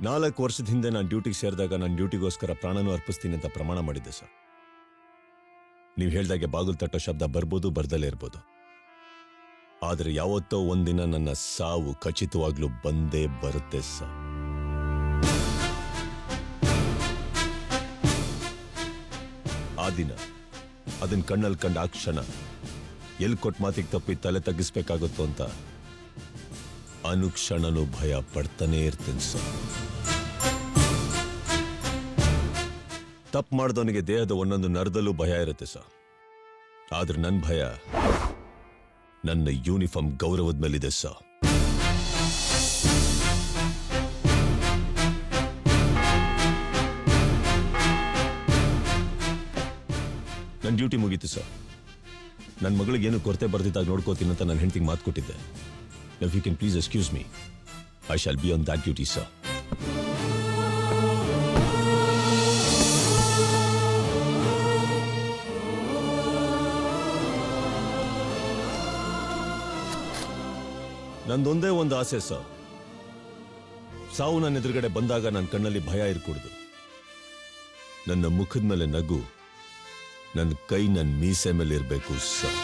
4 ವರ್ಷದ ಹಿಂದೆ ನಾನು ಡ್ಯೂಟಿಗೆ ಸೇರಿದಾಗ ನಾನು ಡ್ಯೂಟಿಗೋಸ್ಕರ ಪ್ರಾಣನೂ ಅರ್ಪಿಸ್ತೀನಿ ಅಂತ ಪ್ರಮಾಣ ಮಾಡಿದ್ದೆ ಸರ್. ನೀವು ಹೇಳ್ದಾಗೆ ಬಾಗಿಲು ತಟ್ಟೋ ಶಬ್ದ ಬರ್ಬೋದು, ಬರ್ದಲೇ ಇರ್ಬೋದು. ಆದರೆ ಯಾವತ್ತೋ ಒಂದಿನ ನನ್ನ ಸಾವು ಖಚಿತವಾಗ್ಲೂ ಬಂದೇ ಬರುತ್ತೆ ಸರ್. ಆ ದಿನ ಅದನ್ನ ಕಣ್ಣಲ್ಲಿ ಕಂಡ ಆ ಕ್ಷಣ ಎಲ್ಲಿ ಕೊಟ್ಟು ಮಾತಿಗೆ ತಪ್ಪಿ ತಲೆ ತಗ್ಗಿಸ್ಬೇಕಾಗುತ್ತೋ ಅಂತ ಅನುಕ್ಷಣನೂ ಭಯ ಪಡ್ತಾನೆ ಇರ್ತೀನಿ ಸರ್. ತಪ್ಪು ಮಾಡಿದವನಿಗೆ ದೇಹದ ಒಂದೊಂದು ನರದಲ್ಲೂ ಭಯ ಇರುತ್ತೆ ಸರ್. ಆದ್ರೆ ನನ್ನ ಭಯ ನನ್ನ ಯೂನಿಫಾರ್ಮ್ ಗೌರವದ ಮೇಲಿದೆ ಸರ್. ನನ್ನ ಡ್ಯೂಟಿ ಮುಗೀತು ಸರ್. ನನ್ನ ಮಗಳಿಗೇನು ಕೊರತೆ ಬರ್ದಿದ್ದಾಗ ನೋಡ್ಕೋತೀನಿ ಅಂತ ನನ್ನ ಹೆಂಡತಿಗೆ ಮಾತು ಕೊಟ್ಟಿದ್ದೆ. If you can please excuse me, I shall be on that duty sir. ನಂದೊಂದೇ ಒಂದು ಆಸೆ ಸರ್, ಸಾವು ನನ್ನ ಎದುರುಗಡೆ ಬಂದಾಗ ನನ್ನ ಕಣ್ಣಲ್ಲಿ ಭಯ ಇರ್ಕೂಡ್ದು. ನನ್ನ ಮುಖದ ಮೇಲೆ ನಗು, ನನ್ನ ಕೈ ನನ್ನ ಮೀಸೆ ಮೇಲೆ ಇರಬೇಕು ಸರ್.